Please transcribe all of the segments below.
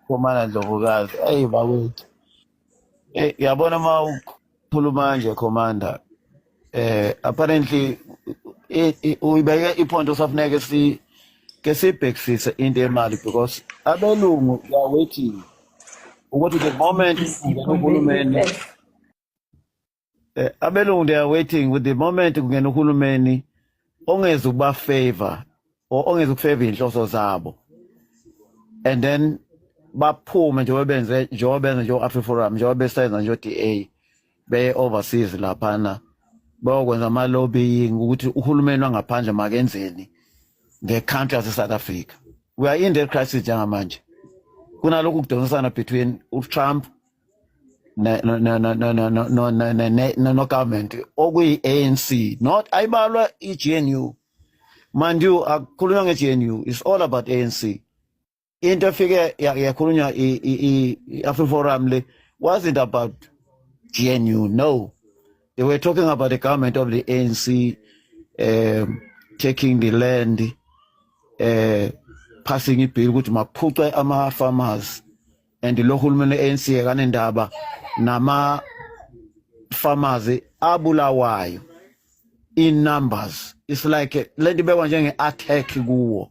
Khumana Ndlovukazi. Hey bakwethu. Yabona ukhuluma nje Commander. Apparently uyibeke ipoint osafuneke ke sibhekisise into yemali because abelungu they are waiting ukuthi the moment kungena uhulumeni abelungu they are waiting with the moment kungena uhulumeni ongeza ukuba favor or ongeza ukufavor inhloso zabo and then baphume njengoba benze nje Afriforum njengoba besenza nje DA beye overseas laphana bayokwenza ama lobbying ukuthi uhulumeni wangaphandle makenzeni nge-country yase-South Africa. We are in that crisis njengamanje. Kunalokhu kudonsana between uTrump no government okuyi-ANC, not ayibalwa i-GNU. Mind you, akukhulunywa nge-GNU, it's all about ANC. Into efike yakhulunywa i-Afriforum le wasn't about GNU, no. They were talking about the government of the ANC taking the land, passing a bill ukuthi maphucwe ama-farmers and lo hulumeni ANC kanendaba nama farmers abulawayo in numbers. It's like lento bekwa njenge attack kuwo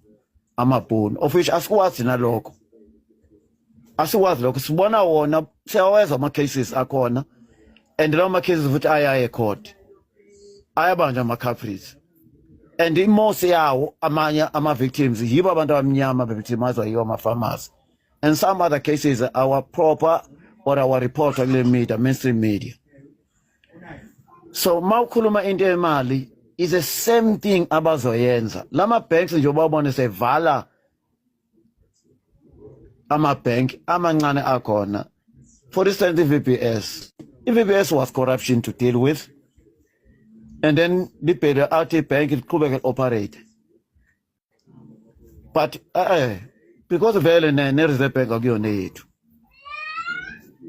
amabhunu of which asikwazi nalokho. Asiwazi lokho sibona wona siyaweza ama cases akhona and lawo ma cases futhi aya court. Ayabanja ama culprits. And most yawo amanye ama-victims yibo abantu abamnyama bevictimizwa yiwo ama-farmers. And some other cases our proper or our report kule media, mainstream media. So mawukhuluma into yemali is the same thing abazoyenza. Lama banks nje babone sevala ama-bank amancane akhona. For instance, the VPS. The VPS was corruption to deal with. And then the RT Bank it could operate. But because vele ne-Reserve Bank akuyona yethu.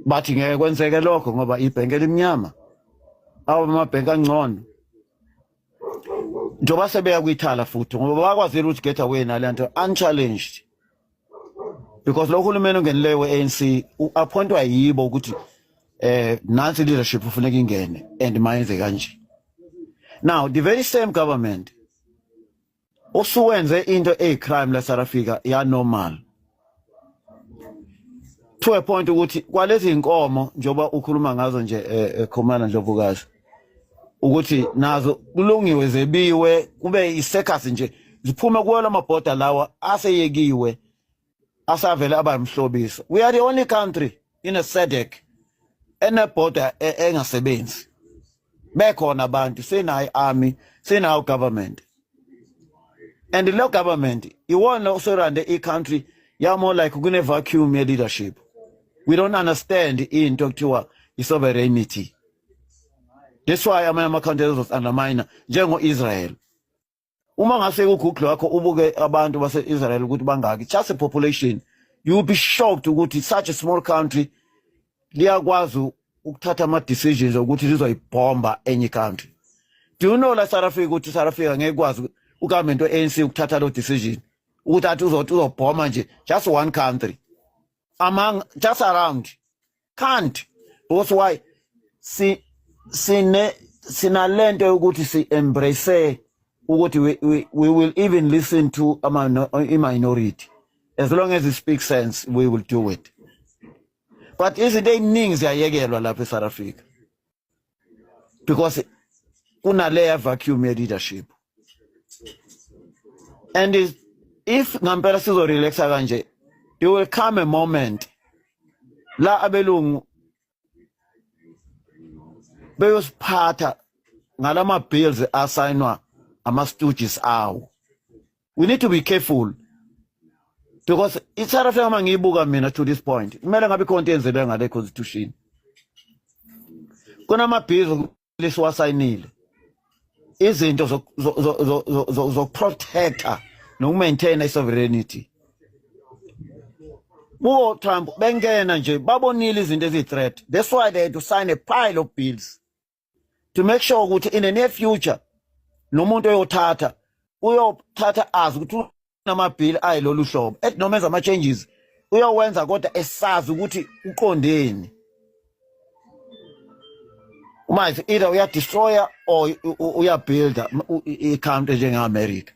But ngeke kwenzeke lokho ngoba ibhenki elimnyama. Amabhenki angcono. Njoba sebeya kuyithala futhi ngoba bakwazile ukuthi get away nalanto unchallenged. Because lo hulumeni ongenelewe we-ANC u-appointwa yibo ukuthi nansi leadership ufuneka ingene and mayenze kanje. Now, the very same government osuwenze into crime la South Africa ya normal. To a point ukuthi kwalezi inkomo njoba ukhuluma ngazo nje Khumana Ndlovukazi ukuthi nazo kulungiwe zebiwe kube isecus nje ziphume kuwela amabhoda lawa aseyekiwe asavele abayimhlobisa. We are the only country in a SADC enebhoda engasebenzi. Bekhona abantu senayo army senayo government and the local government iwona usurande i-country ya more like kune vacuum ye leadership. We don't understand into kuthiwa i-sovereignty. That's why ama countries was undermine njengo-Israel. Uma ngase uGoogle wakho ubuke abantu base-Israel ukuthi bangaki just a population, you will be shocked ukuthi such a small country liyakwazi ukuthatha ama-decisions ukuthi lizoyibhomba enye country. Do you know la South Africa ukuthi South Africa ngeke kwazi ugovernment we-ANC ukuthatha lo decision ukuthi athi uzobhoma nje just one country among just around can't. Because why sina lento ukuthi si embrace ukuthi we will even listen to a minority as long as it speaks sense we will do it. But izinto eziningi ziyayekelwa lapha eSouth Africa because kunaleya vacuum ye leadership. And if ngampela sizo relaxa kanje, there will come a moment la abelungu beyosiphatha ngalama bills assignwa ama stooges awo. We need to be careful. Because it's South Africa mangibuka mina to this point. Kumele ngabe ikhonto enzele ngale constitution. Kuna amabhizi lesiwasayinile. Izinto zo protector no maintain a sovereignty. Wo Trump bengena nje babonile izinto ezi-threat. That's why they had to sign a pile of bills to make sure ukuthi in the near future nomuntu uyothatha azi ukuthi namabhili ayilolu hlobo ethi noma enza ama-changes uyawenza kodwa esazi ukuthi uqondeni. Uma either uya destroyer or uya builder i-country njenge-America.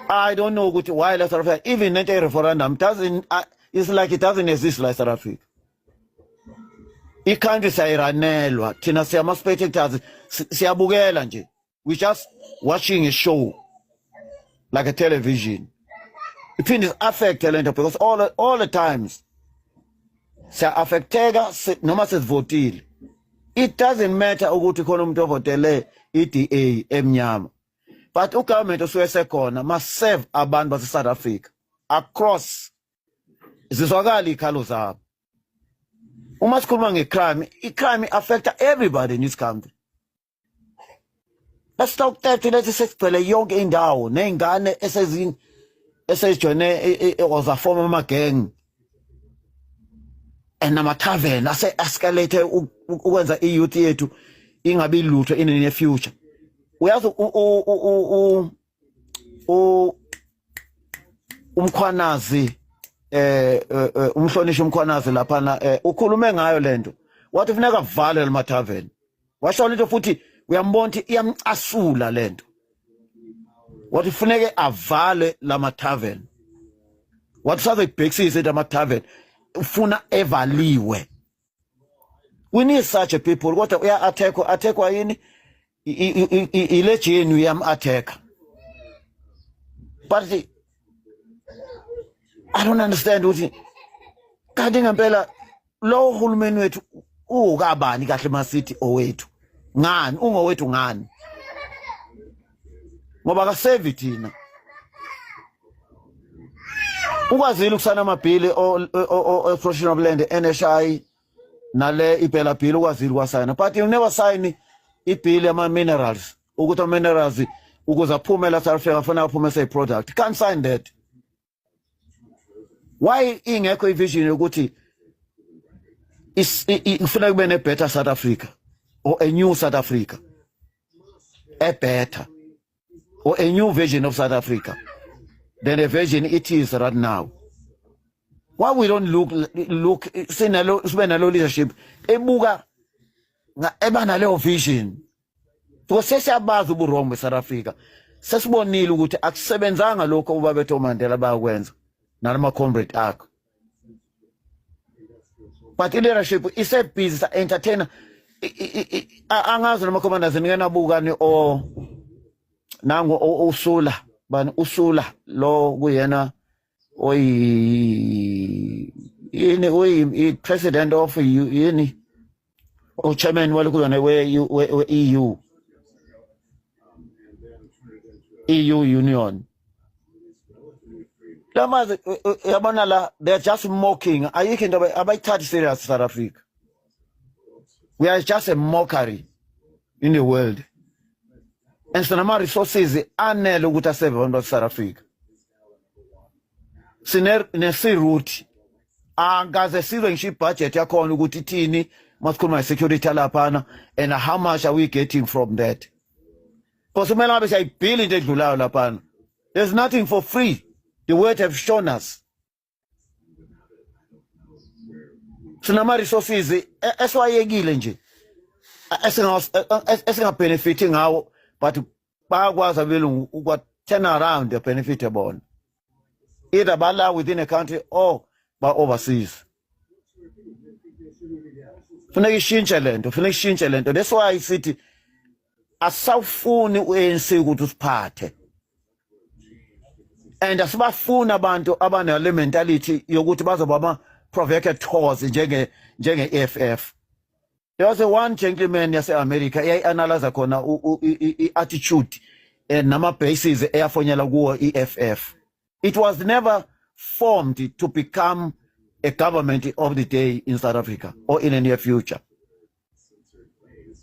I don't know ukuthi why South Africa, even nento referendum doesn't, it's like it doesn't exist like South Africa. I-country sayiranelwa, thina siyama-spectators, siyabukela nje. We just watching a show, like a television. Iphinde affect lento because all the times siya-affecteka noma sesivotile. It doesn't matter ukuthi khona umuntu ovotele i-DA emnyama. But ugovernment osuke sekhona must serve abantu base-South Africa across. Zizwakala ikhalo zabo. Uma sikhuluma nge-crime, i-crime affecta everybody in this country. Let's lethi sesigcwele yonke indawo ney'ngane esezijoyine wazafoma ama-gang and nama-tavern ase-escalate ukwenza i-youth yethu ingabi lutho in the near future. Uyazi umkhwanazi umhlonishwa umkhwanazi laphana ukhulume ngayo lento. Wathi kufuneka vale lama-tavern. Washo lento futhi uyambona ukuthi iyamcasula lento. Wathi kufuneke avale lama-tavern. Wathi sazoyibhekisisa ama-tavern ufuna evaliwe. We need such a people. Kodwa uya-attackwa yini? Ile jenu yam-attack. But I don't understand ukuthi kanti ngempela lo uhulumeni wethu ukabani kahle masithi owethu. Ngani ungowethu ngani? Ngoba kasevi thina. Ukwazile ukusana amabhili o Protection of Land, NHI nale ibhela bill ukwazile kwasayina, but you never sign ibill yama minerals ukuthi minerals ukuze aphume la South Africa afuna aphume say product. Can't sign that. Why ingekho ivision ukuthi ifuna kube ne better South Africa or a new South Africa, a better or a new version of South Africa than the version it is right now? Why we don't look sinalo leadership ebuka eba naleyo vision? Because sesiyabazi ubuwrong beSouth Africa, sesibonile ukuthi akusebenzanga lokho uBabethu Mandela bayakwenza nalama comrade akho. But leadership is a busy entertainer. Angazi noma commanders ngena bukani o nango usula bani usula lo kuyena oyi president of yini o chairman walukuyona we EU Union. Lamazi yabona la, they're just mocking. Ayikho into abayithathi serious South Africa. We are just a mockery in the world. And sinama resources anele ukuthi aseve abantu base South Africa. Nesi route angaze size ngisho budget yakhona ukuthi ithini masikhuluma security laphana, and how much are we getting from that? Because kumele ngabe siyayibhila into edlulayo laphana. There's nothing for free. The world have shown us. Sinama resources eswayekile nje esinga benefiting ngawo, but bayakwazi abelungu ukwa turn around the benefit ebona, either bala within a country or by overseas. Funeka ishintshe lento. That's why sithi asawufuni uANC ukuthi usiphathe, and asibafuna abantu abanale mentality yokuthi bazoba ama provocateurs njenge EFF. There was one gentleman yase-America eyayi-analyze khona i-attitude nama bases eyafonyela kuwo EFF. It was never formed to become a government of the day in South Africa or in the near future.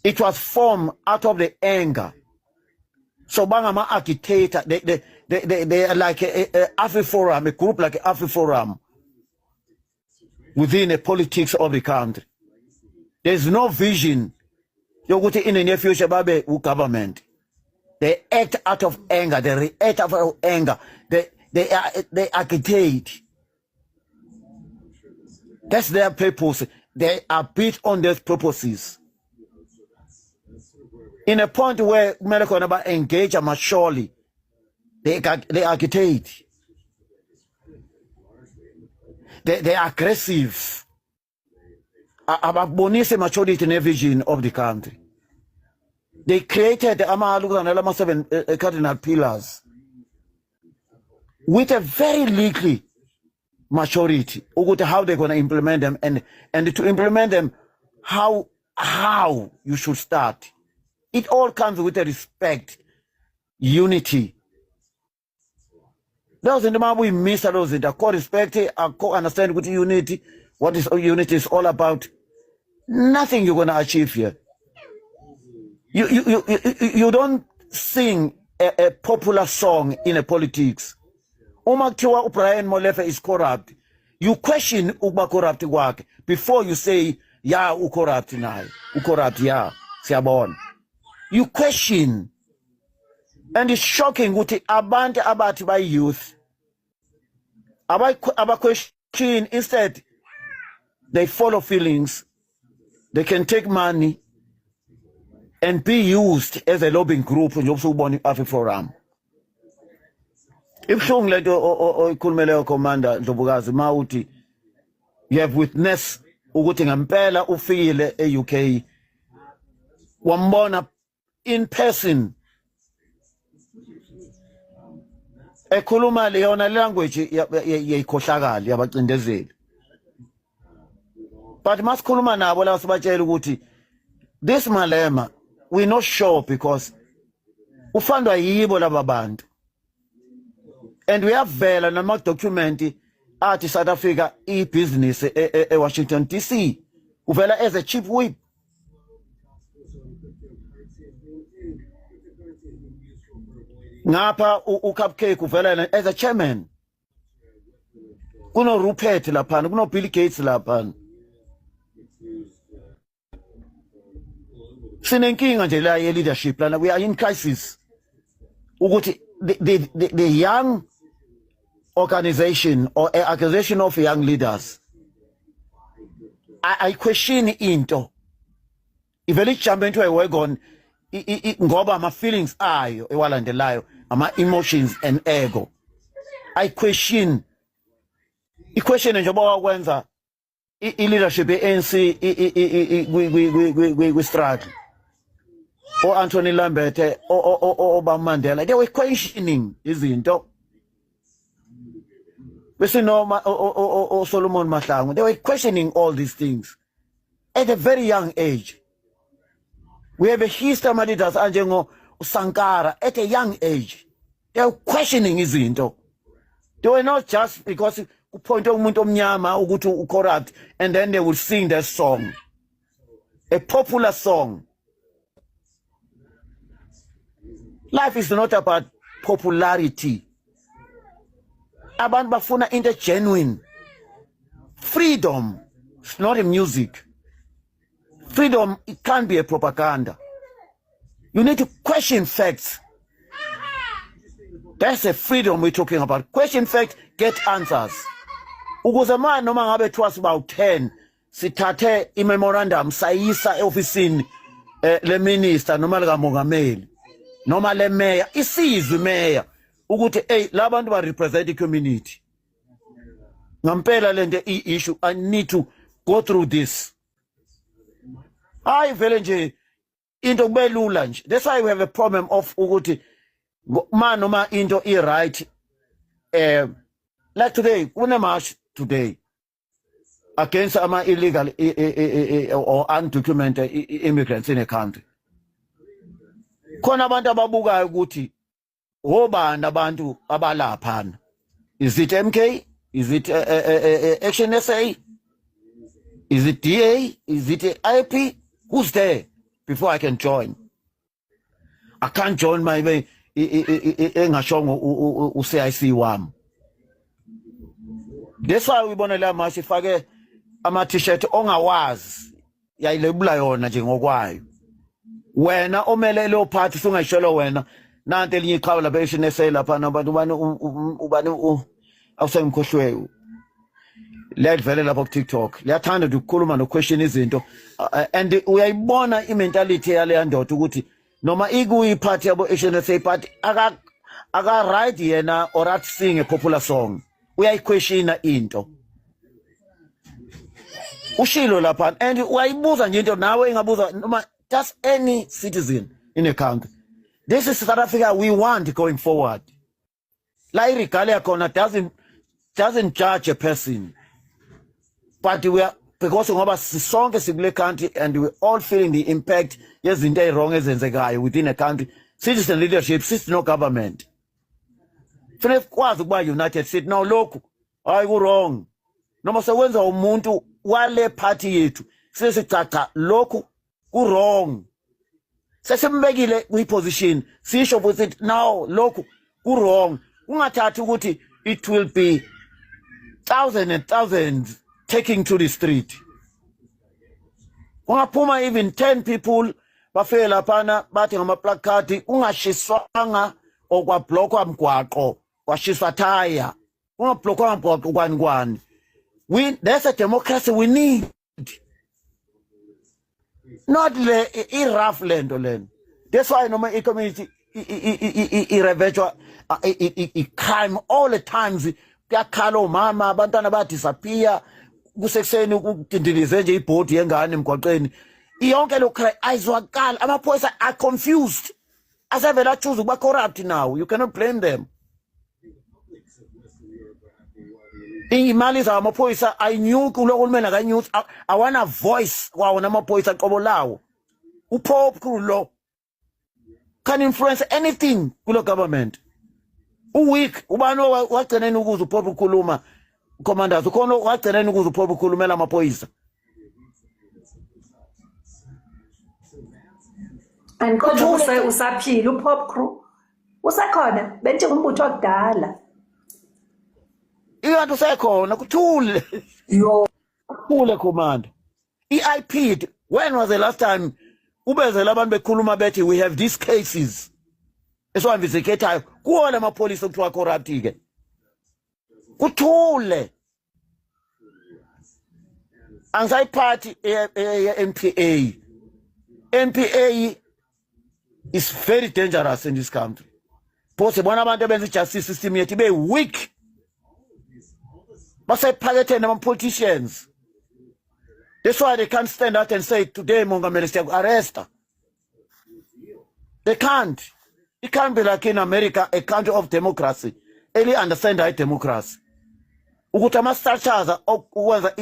It was formed out of the anger. So bangama agitator, they are like a AfriForum, a group like AfriForum within the politics of the country. There's no vision. Yokuthi in the near future babe government. They act out of anger. They react out of anger. They agitate. That's their purpose. They are built on those purposes. In a point where America engage surely, they agitate. They are aggressive. About bonus maturity and vision of the country. They created the 7 cardinal pillars with a very little maturity. How they're going to implement them and to implement them, how you should start. It all comes with a respect, unity. Those in the man we miss those in the co-respect, co-understand what unity is all about. Nothing you're gonna achieve here. You don't sing a popular song in a politics. Umaktiwa Brian Molefe is corrupt. You question uba corrupt work before you say yeah corrupt now. Corrupt yeah. Siabon. You question. And it's shocking what abantu about by youth. About question instead they follow feelings. They can take money and be used as a lobbying group in Yobsuboni Afi Forum. If Shong let Kulmeleo Commander Dobugazi Mauti, you have witnessed Uguting Ampela Ufile a UK Wambona in person. Ekhuluma leona language yayikhohlakala yabacindezeli. But masikhuluma nabo la sibatshela ukuthi this Malema we're not sure because ufandwa yibo laba bantu. And we have vela nama document athi South Africa business Washington DC. Uvela as a chief whip. Ngapha uCupcake uvela as a chairman. Kuno Rupert lapha, kuno Bill Gates lapha. Sinenkinga nje la leadership lana, we are in crisis. Ukuthi the young organization or organization of young leaders, I question into ivele jump into a wagon ngoba ama feelings ayo ewalandelayo, ama emotions and ego. I question nje bakwenza leadership ANC we struggle. Or Anthony Lambert or Mandela, they were questioning izinto. We see no Solomon Mahlangu, they were questioning all these things at a very young age. We have a history of leaders Anjengo Sankara at a young age. They were questioning izinto. They were not just because point umuntu omnyama ukuthi corrupt and then they would sing their song, a popular song. Life is not about popularity. Abantu bafuna into genuine. Freedom is not a music. Freedom, it can't be a propaganda. You need to question facts. That's the freedom we're talking about. Question facts, get answers. Ukuzama noma ngabe twas about 10 sithathe memorandum sayisa ofisini le minister noma lika mongameli noma le mayor isizwe mayor ukuthi labantu ba represent the community. Ngampela lento issue, I need to go through this. Vele nje into kubelula nje. That's why we have a problem of ukuthi man noma into right. Like today, kuna march today against ama illegal or undocumented immigrants in a country. Khona abantu ababukayo ukuthi obani abantu abalaphana. Is it MK? Is it Action SA? Is it DA? Is it IP? Who's there before I can join? I can't join my engashongo uCIC wami. That's why we want to learn masifake ama t-shirt ongawazi yayilebula yona nje ngokwayo. Wena omele lo party sungayishelo wena nanti elinye iqhawe lapha eSNSA lapha nabantu ubani awusengikhohlwe. liyadvele lapha ku TikTok liyathanda ukukhuluma no question izinto and uyayibona imentality yale ndoda ukuthi noma ikuyi party yabo SNSA party aka right yena or at sing a popular song uyayiquestiona into ushilo lapha and uyayibuza nje into nawe engabuza noma just any citizen in a country. This is South Africa we want going forward. La irigale yakona doesn't judge a person. But we are, because ngoba sisonke sikule country and we all feeling the impact yezinto ezwrong ezenzekayo within a country. Citizen leadership, citizen no government. Fune kwazi ukuba united sit now lokhu hayi ku wrong. Noma sewenza umuntu wale party yethu sesicaca lokhu ku wrong. Sesimbekile kwi position sisho ukuthi now lokhu ku wrong. Ungathathi ukuthi it will be thousands and thousands taking to the street. Ungaphuma even 10 people bafike laphana bathi ngama placard ungashiswanga okwa blockwa mgwaqo washiswa tire ungablockwa mgwaqo kwani there's a democracy we need, not the rough land lento. That's why noma I community irevejwa crime all the times kuyakhala omama abantwana ba disappear kusekuseni ukudindilize nje ibhodi yengane emgwaqeni iyonke lo cry ayizwakala amaphoyisa are confused asevela choose ukuba corrupt now. You cannot blame them. Imali za amaphoyisa ayinyuki ulokulumeni akanyuki awana voice kwawo namaphoyisa qobo lawo uPope kulo can influence anything kulo government. Uweek ubani wagcineni ukuze uPope ukhuluma commanders ukhona wagcineni ukuze uPope ukhulumela amaphoyisa. And kodwa usaphila uPope crew usakhona bente umbutho wakudala iyanto sekhona kuthule yo kuthule command EIP. When was the last time ubezela abantu bekhuluma bethi we have these cases esiwamvisiketayo kuwona amapolisi okuthiwa corrupt ke kuthule angisayiphathi NPA is very dangerous in this country. Because bona abantu abenza justice system yethu be weak. Basephaketheni ama politicians. That's why they can't stand out and say today Mongameli siya arrest. They can't. It can't be like in America, a country of democracy. Eli understand how democracy. Ukuthi ama structures ukwenza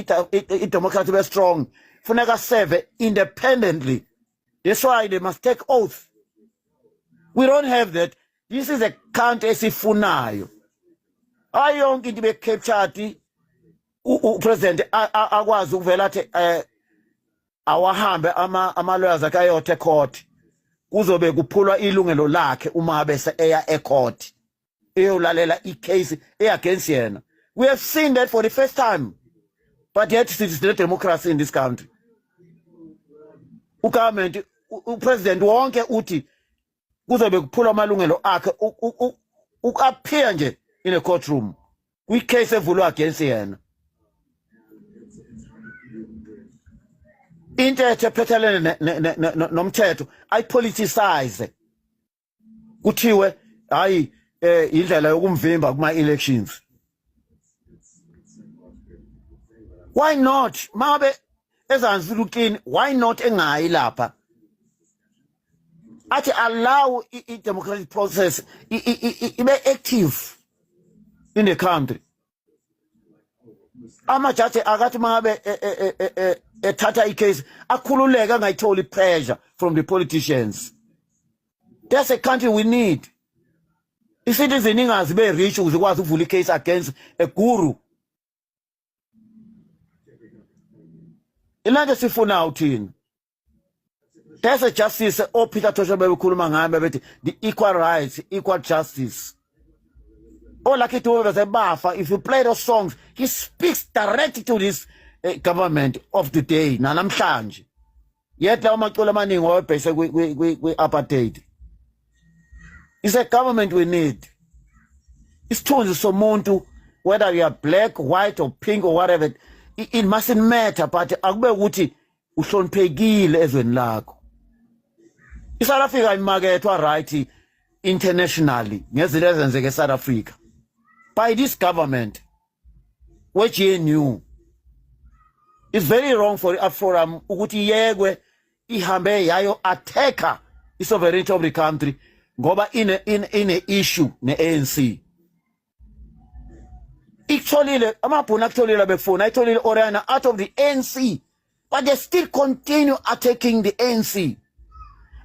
democracy be strong. Funeka serve independently. That's why they must take oath. We don't have that. This is a country esifunayo. Ayonke into be captured president akwazi ukuvela athi awahambe ama lawyers akayothe court kuzobe kuphulwa ilungelo lakhe uma bese eya ecourt eyolalela icase against yena. We have seen that for the first time, but yet it is the democracy in this country. Ugovernment upresident wonke uthi kuzobe kuphulwa amalungelo akhe ukappear nje in a courtroom kwi case evulwa against yena. Into ephethelene nomthetho ayipoliticize kuthiwe hayi indlela yokumvimba kuma elections. Why not mabe ezanzulukini why not engayi lapha athi allow I democratic process ibe active in the country. Amajaji akathi mabe ethatha icase akhululeka angayitholi pressure from the politicians. That's a country we need. Citizen ingazi be rich uzikwazi ukuvula icase against a guru. Ilande sifuna uthini? There's a justice Peter Tosha bekhuluma ngabe bethi the equal rights, equal justice. All like it over the bafa. If you play those songs, he speaks directly to this government of today. Namhlanje. Yet la maculo amaningi wabhese kwi apartheid. It's a government we need. Isithunzi somuntu whether you are black, white or pink or whatever, it mustn't matter, but akube ukuthi uhloniphekile ezweni lakho. iSouth Africa imarketwa right internationally ngezinto ezenzeke eSouth Africa by this government which you knew. It's very wrong for AFRORAM ukuthi yekwe ihambe yayo attacka isovereignty of the country ngoba in a issue ne-ANC. Ikutholile amabhunu akutholile befuna ayitholile Oriana out of the ANC, but they still continue attacking the ANC.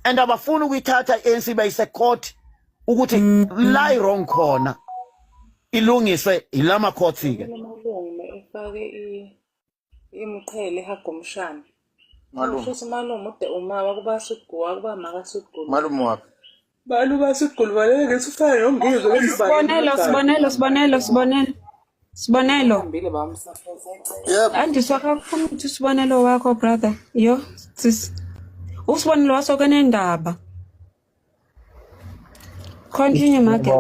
And abafuna ukuyithatha i-ANC bayise court ukuthi lie wrong khona ilungiswe ilama court ke. Malume efake imqhele hagomshana. Futhi malume ude uma wakubasugwa kuba makasugwa. Malume wapi? Balu basugwa baleke ngethi ufane nomngizwe Sibonelo. Mbile bamsaphosa. Yep. Andiswa kakhulu ukuthi sibonelo wakho brother. Yo, sis. Usibonelo waso kenendaba. Continue market.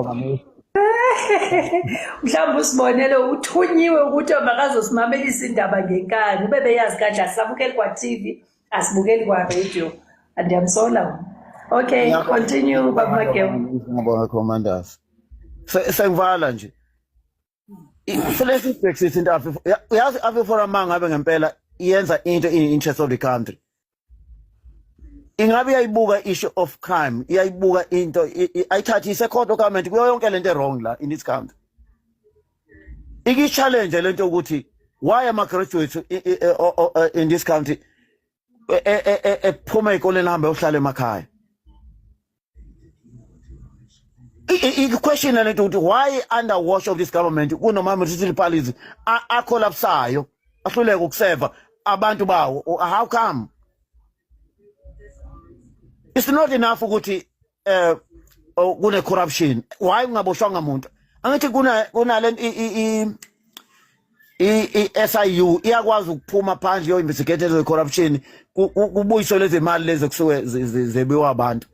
Mhlawumbe usibonelo uthunyiwe ukuthi makazosimamela indaba ngenkani ube beyazi kanje asabukeli kwa TV asibukeli kwa radio andiyamsola. Okay, continue baba Mageo. Ngibonga commanders. Sengivala nje. Selesi Brexit into yazi AfriForum mangabe ngempela iyenza into in interest of the country. Ingabe yayibuka issue of crime, yayibuka into ayithathise court of government kuyo yonke lento wrong la in this country. Iki challenge lento ukuthi why am I graduates in this country phuma ikoleni hambe uhlala emakhaya. The question is why under watch of this government kunoma municipalities a collapsayo ahluleka ukuseva abantu bawo. How come? It's not enough ukuthi kune corruption. Why ungaboshwanga umuntu? Angithi kuna le SIU iyakwazi ukuphuma phandle yo investigate the corruption kubuyiswe lezi mali lezi kusuke zebiwa abantu.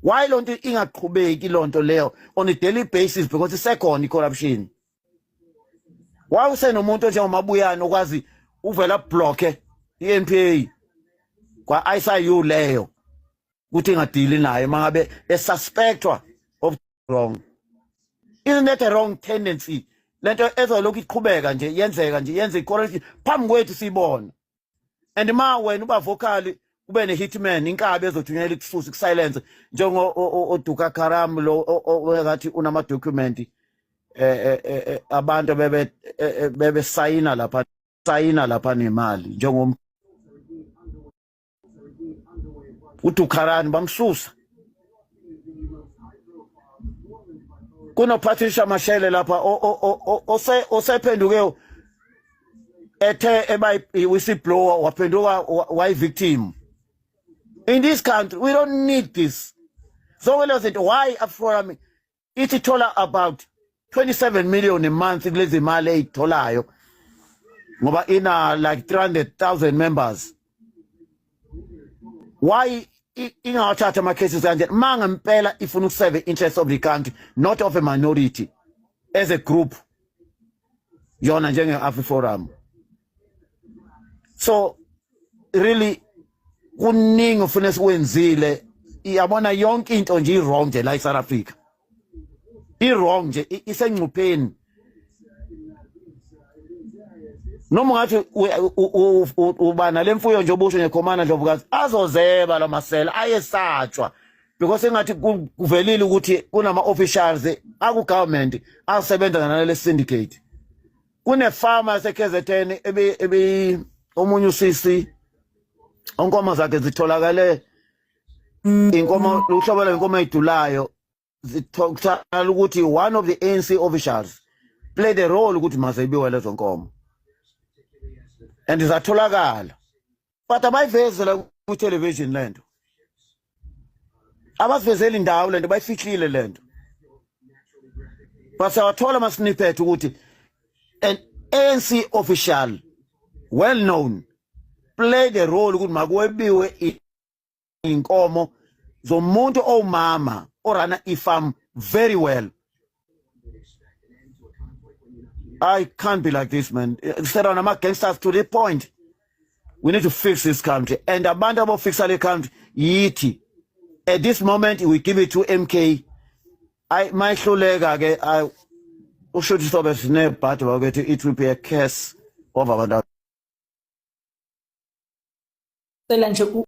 Why lonto ingaqhubeki lonto leyo on a daily basis because isekhona corruption? Why usenomuntu nje umabuyana okwazi uvela blocke iNPA kwa ICU leyo ukuthi ingadili naye mangabe esuspectwa of wrong? Isn't that a wrong tendency? Lento ezolokhu iqhubeka nje yenzeka nje yenze corruption phambi kwethu sibona. And ma wena uba vocal ube ne hitman inkabe ezothunyela ikususa silence njengo oDuka Karam lo ngathi unama document abantu bebe sayina lapha nemali njengo uDukarani bamsusa. Kuno Patricia Mashele lapha osephenduke ethe eba whistleblower waphenduka why victim. In this country, we don't need this. So why AFRORAM it tola about 27 million a month kulezi mali eyitholayo ngoba ina like 300,000 members. Why ingawathatha ama cases kanje manga impela ifuna ukuseve interest of the country, not of a minority as a group yona njenge AfriForum. So really kuningi ufuna sikwenzile iyabona yonke into nje wrong nje la eSouth Africa. Wrong nje isengcupheni. Noma ngathi ubana lemfuyo nje obusho nekhomana Ndlovukazi azozeba la masela ayesatshwa because engathi kuvelile ukuthi kunama officials aku government asebenza nalele syndicate. Kune farmer seKZN ebe omunye usisi onkomo zakhe zitholakale inkomo uhlobo lwenkomo edulayo zithola ukuthi one of the ANC officials played a role ukuthi mazebiwe lezo nkomo and izatholakala but abayivezela ku television lento abazivezela indawo lento bayifihlile lento but sawathola ama snippet ukuthi an ANC official well known played a role ukuthi makwebiwe inkomo zomuntu omama orana ifam very well. I can't be like this, man. Instead of I'm gangsters to the point. We need to fix this country. And abantu abofix the country, yithi. At this moment, we give it to MK. My hlulega ke I usho ukuthi sobe sinebhadi bakwethu it will be a curse over abantu. Cela nje